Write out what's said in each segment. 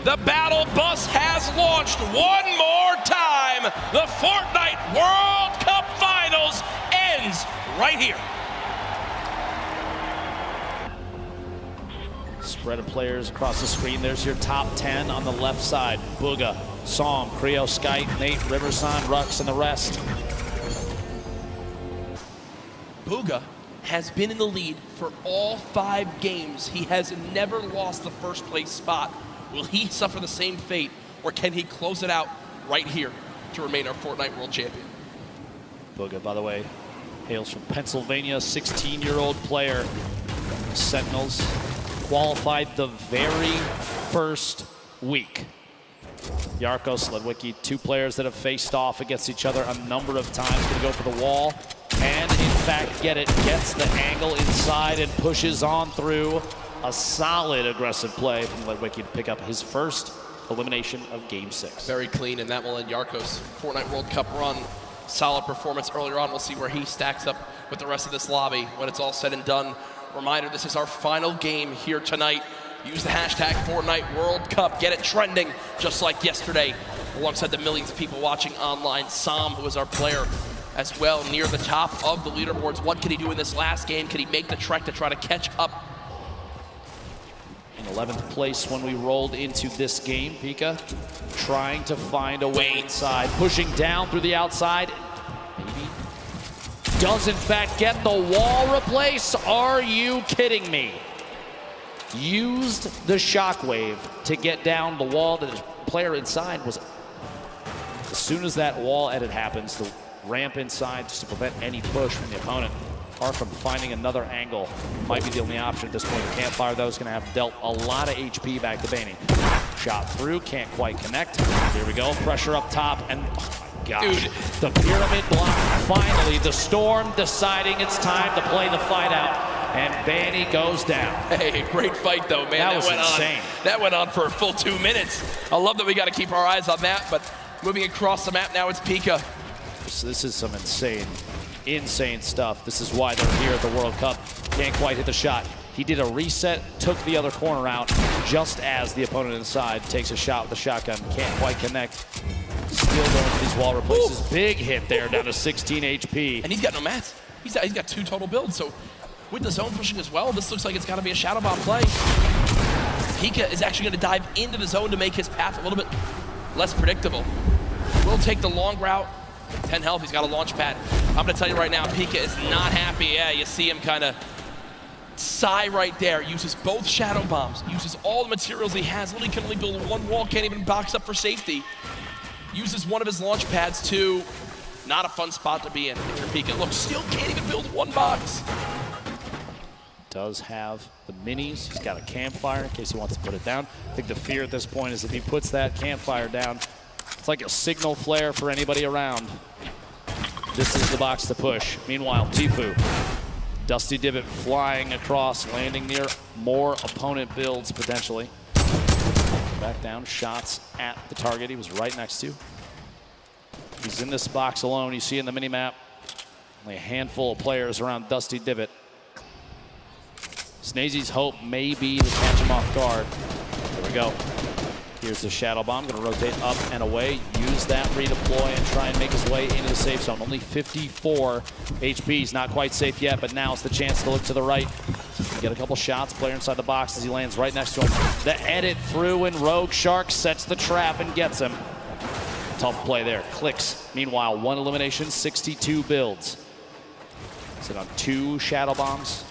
The battle bus has launched one more time. The Fortnite World Cup Finals ends right here. Spread of players across the screen. There's your top 10 on the left side. Booga, Psalm, Creo, Skype, Nate, Riverson, Rux, and the rest. Booga has been in the lead for all 5 games. He has never lost the first place spot. Will he suffer the same fate, or can he close it out right here to remain our Fortnite World Champion? Booga, by the way, hails from Pennsylvania, 16-year-old player. Sentinels qualified the very first week. Yarko, Sledwicki, 2 players that have faced off against each other a number of times. Gonna go for the wall, and in fact get it. Gets the angle inside and pushes on through. A solid aggressive play from Sledwicki to pick up his first elimination of Game 6. Very clean, and that will end Yarko's Fortnite World Cup run. Solid performance earlier on. We'll see where he stacks up with the rest of this lobby when it's all said and done. Reminder, this is our final game here tonight. Use the hashtag Fortnite World Cup. Get it trending just like yesterday alongside the millions of people watching online. Sam, who is our player as well, near the top of the leaderboards. What can he do in this last game? Can he make the trek to try to catch up? In 11th place when we rolled into this game, Pika trying to find a way inside, pushing down through the outside. Maybe does in fact get the wall replace. Are you kidding me? Used the shockwave to get down the wall. The player inside was, as soon as that wall edit happens, the ramp inside just to prevent any push from the opponent. Apart from finding another angle, might be the only option at this point. The campfire, though, is going to have dealt a lot of HP back to Bainey. Shot through, can't quite connect. Here we go, pressure up top, and oh my gosh. Dude. The pyramid block, finally, the Storm deciding it's time to play the fight out, and Bainey goes down. Hey, great fight, though, man. That was insane. That went on for a full 2 minutes. I love that we got to keep our eyes on that, but moving across the map now, it's Pika. This is some insane stuff. This is why they're here at the World Cup. Can't quite hit the shot. He did a reset, took the other corner out just as the opponent inside takes a shot with the shotgun. Can't quite connect. Still going for these wall replaces. Ooh. Big hit there, down to 16 HP. And he's got no mats. He's got 2 total builds. So with the zone pushing as well, this looks like it's got to be a Shadow Bomb play. Pika is actually going to dive into the zone to make his path a little bit less predictable. Will take the long route. 10 health, he's got a launch pad. I'm gonna tell you right now, Pika is not happy. Yeah, you see him kind of sigh right there. Uses both Shadow Bombs, uses all the materials he has. Literally can only build 1 wall, can't even box up for safety. Uses one of his launch pads too. Not a fun spot to be in if you're Pika. Look, still can't even build 1 box. Does have the minis. He's got a campfire in case he wants to put it down. I think the fear at this point is if he puts that campfire down, it's like a signal flare for anybody around. This is the box to push. Meanwhile, Tifu, Dusty Divot flying across, landing near more opponent builds potentially. Back down, shots at the target he was right next to. He's in this box alone. You see in the minimap, only a handful of players around Dusty Divot. Snazy's hope may be to catch him off guard. Here we go. Here's the Shadow Bomb, gonna rotate up and away, use that redeploy and try and make his way into the safe zone. Only 54 HP, he's not quite safe yet, but now it's the chance to look to the right. Get a couple shots, player inside the box as he lands right next to him. The edit through and Rogue Shark sets the trap and gets him. Tough play there, clicks. Meanwhile, 1 elimination, 62 builds. Sit on 2 Shadow Bombs.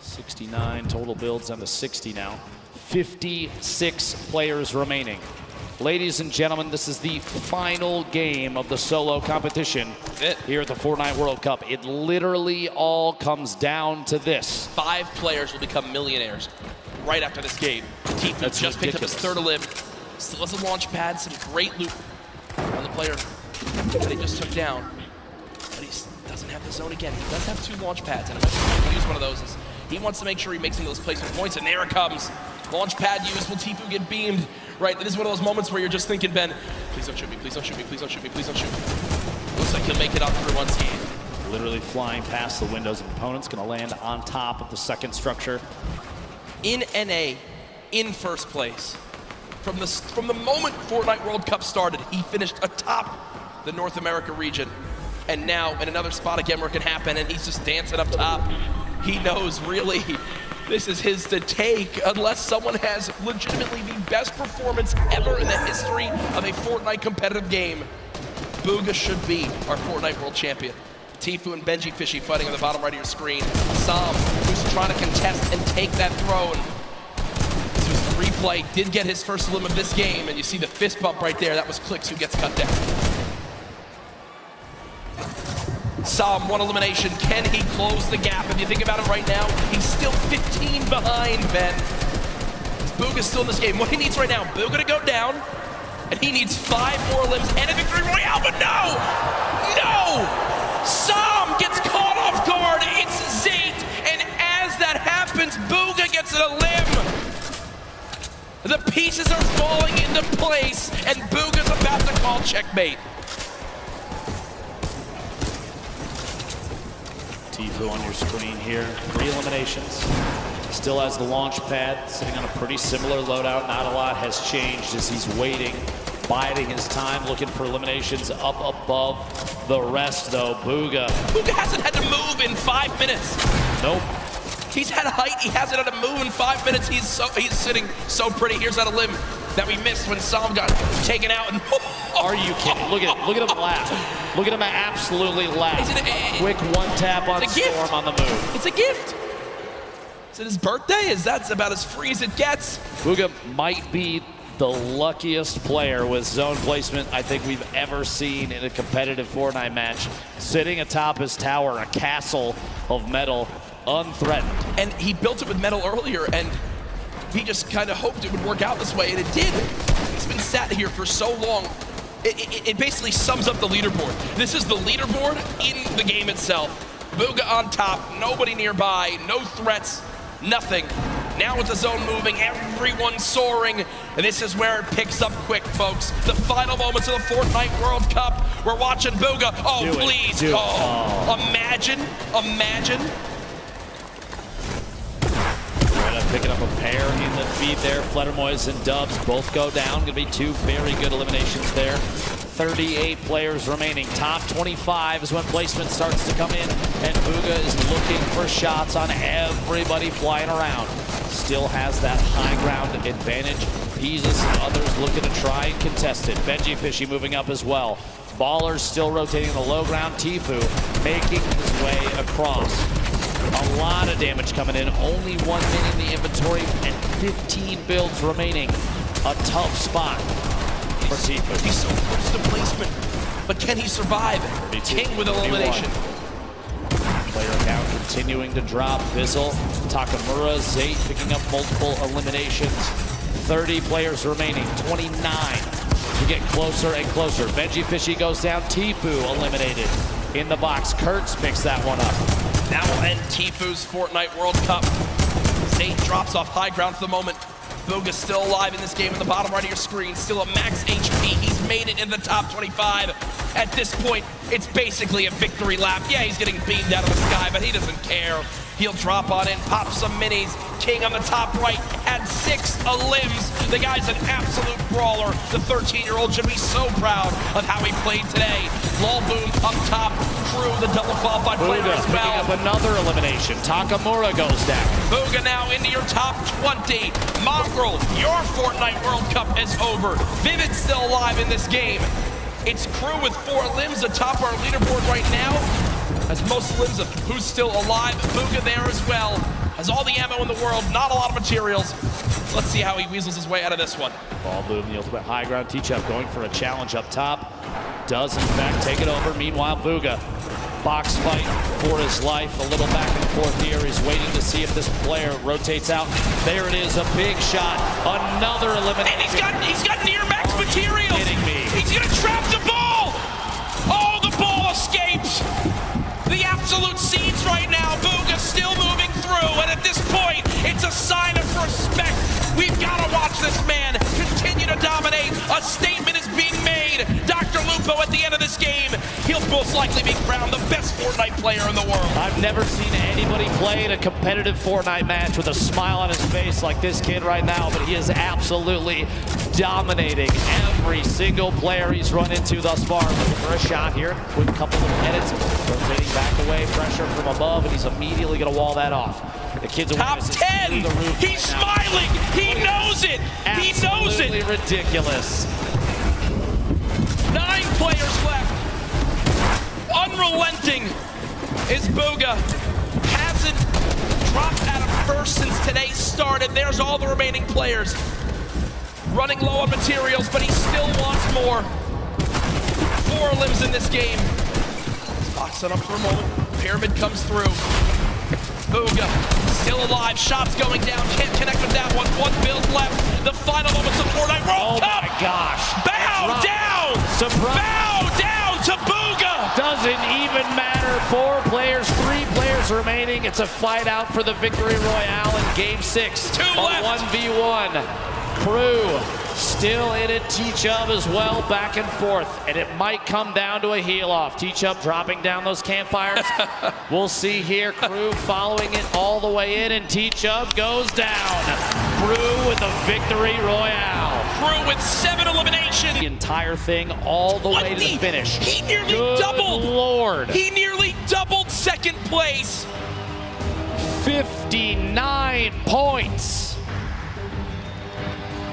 69 total builds down to 60 now. 56 players remaining. Ladies and gentlemen, this is the final game of the solo competition here at the Fortnite World Cup. It literally all comes down to this. 5 players will become millionaires right after this game. Tifu just picked up his 3rd elim. Still has a launch pad, some great loot on the player that he just took down. But he doesn't have the zone again. He does have 2 launch pads, and I'm going to use one of those. He wants to make sure he makes some of those placement points, and there it comes. Launch pad used. Will Tifu get beamed? Right, this is one of those moments where you're just thinking, Ben, please don't shoot me, please don't shoot me, please don't shoot me, please don't shoot me. Looks like he'll make it up through unscathed. Literally flying past the windows of opponents, gonna land on top of the second structure. in NA, in first place. From the moment Fortnite World Cup started, he finished atop the North America region. And now in another spot again where it can happen, and he's just dancing up top. He knows really this is his to take unless someone has legitimately the best performance ever in the history of a Fortnite competitive game. Bugha should be our Fortnite World Champion. Tfue and Benji Fishy fighting on the bottom right of your screen. Sam, who's trying to contest and take that throw. And this was the replay, did get his first limb of this game, and you see the fist bump right there. That was Clicks who gets cut down. Sam, one elimination. Can he close the gap? If you think about it right now, he's still 15 behind Ben. Bugha's still in this game. What he needs right now, Bugha to go down, and he needs 5 more limbs and a victory royale, but no! No! Sam gets caught off guard. It's Zayt, and as that happens, Bugha gets a limb. The pieces are falling into place, and Bugha's about to call checkmate. Tfue on your screen here, 3 eliminations. Still has the launch pad, sitting on a pretty similar loadout. Not a lot has changed as he's waiting, biding his time, looking for eliminations up above the rest, though. Bugha hasn't had to move in 5 minutes. Nope. He's had height, he hasn't had to move in 5 minutes. He's sitting so pretty. Here's that a limb that we missed when Sam got taken out. And are you kidding? Look at him laugh. Look at him absolutely laugh. Quick one tap on Storm on the move. It's a gift. Is it his birthday? That's about as free as it gets. Bugha might be the luckiest player with zone placement I think we've ever seen in a competitive Fortnite match. Sitting atop his tower, a castle of metal, unthreatened. And he built it with metal earlier, and he just kind of hoped it would work out this way, and it did. He's been sat here for so long. It basically sums up the leaderboard. This is the leaderboard in the game itself. Bugha on top, nobody nearby, no threats, nothing. Now with the zone moving, everyone soaring, and this is where it picks up quick, folks. The final moments of the Fortnite World Cup. We're watching Bugha. Oh, please. Imagine. Picking up a pair in the feed there. Fledermoys and Dubs both go down. Gonna be 2 very good eliminations there. 38 players remaining. Top 25 is when placement starts to come in, and Bugha is looking for shots on everybody flying around. Still has that high ground advantage. Peasus and others looking to try and contest it. Benji Fishy moving up as well. Ballers still rotating in the low ground. Tfue making his way across. A lot of damage coming in, only 1 minute in the inventory and 15 builds remaining. A tough spot for Tfue. He's so close to placement, but can he survive? King with elimination. Player count continuing to drop. Bizzle, Takamura, Zayt picking up multiple eliminations. 30 players remaining, 29. We get closer and closer. Benji Fishy goes down, Tfue eliminated. In the box, Kurtz picks that one up. That will end Tfue's Fortnite World Cup. Zayt drops off high ground for the moment. Bugha's still alive in this game in the bottom right of your screen. Still a max HP. He's made it in the top 25. At this point, it's basically a victory lap. Yeah, he's getting beamed out of the sky, but he doesn't care. He'll drop on in, pop some minis. King on the top right had 6 limbs. The guy's an absolute brawler. The 13-year-old should be so proud of how he played today. Lulboom up top, Crew, the double qualified player as well. Picking up another elimination. Takamura goes down. Bugha now into your top 20. Mongrel, your Fortnite World Cup is over. Vivid's still alive in this game. It's Crew with 4 limbs atop our leaderboard right now. Has most limbs of who's still alive. Bugha there as well. Has all the ammo in the world, not a lot of materials. Let's see how he weasels his way out of this one. Lulboom, the ultimate high ground teach-up, going for a challenge up top. Does, in fact, take it over. Meanwhile, Bugha, box fight for his life. A little back and forth here. He's waiting to see if this player rotates out. There it is, a big shot. Another elimination. And he's got near max materials. Are you kidding me? He's gonna trap the ball. Oh, the ball escapes. The absolute scenes right now. Bugha still moving through, and at this point, it's a sign of respect. We've got to watch this man continue to dominate. A statement is being made. Dr. Lupo at the end of this game, he'll most likely be crowned the best Fortnite player in the world. I've never seen anybody play in a competitive Fortnite match with a smile on his face like this kid right now, but he is absolutely dominating every single player he's run into thus far. Looking for a shot here. Quick couple of edits. Rotating back away, pressure from above, and he's immediately going to wall that off. The kid's top 10. He's smiling. He knows it. He knows it. Absolutely ridiculous. 9 players left. Unrelenting is Booga. Hasn't dropped out of first since today started. There's all the remaining players. Running low on materials, but he still wants more. 4 limbs in this game. Box it up for a moment. Pyramid comes through. Booga still alive. Shots going down. Can't connect with that one. 1 build left. The final moments of Fortnite World Cup. Oh my gosh. Bow down. Surprise. Bow down to Booga. Doesn't even matter. 4 players, 3 players remaining. It's a fight out for the victory royale in game 6. 2 left. 1v1. Crew still in it. T-Chubb as well, back and forth. And it might come down to a heel-off. T-Chubb dropping down those campfires. We'll see here. Crew following it all the way in, and T-Chubb goes down. Crew with the victory royale. Crew with 7 eliminations. The entire thing all the way to the finish. He nearly Good doubled. Lord. He nearly doubled second place. 59 points.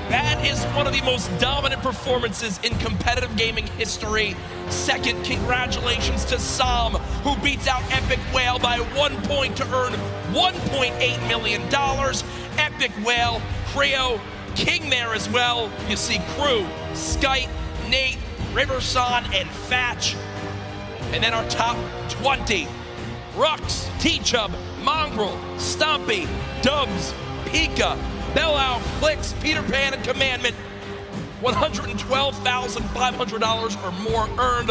That is one of the most dominant performances in competitive gaming history. Second, congratulations to Sam, who beats out Epic Whale by 1 point to earn $1.8 million. Epic Whale, Creo, King there as well. You see Crew, Skype, Nate, Riverson, and Fatch. And then our top 20, Rux, T-Chub, Mongrel, Stompy, Dubs, Pika, Bellow, Clicks, Peter Pan, and Commandment. $112,500 or more earned.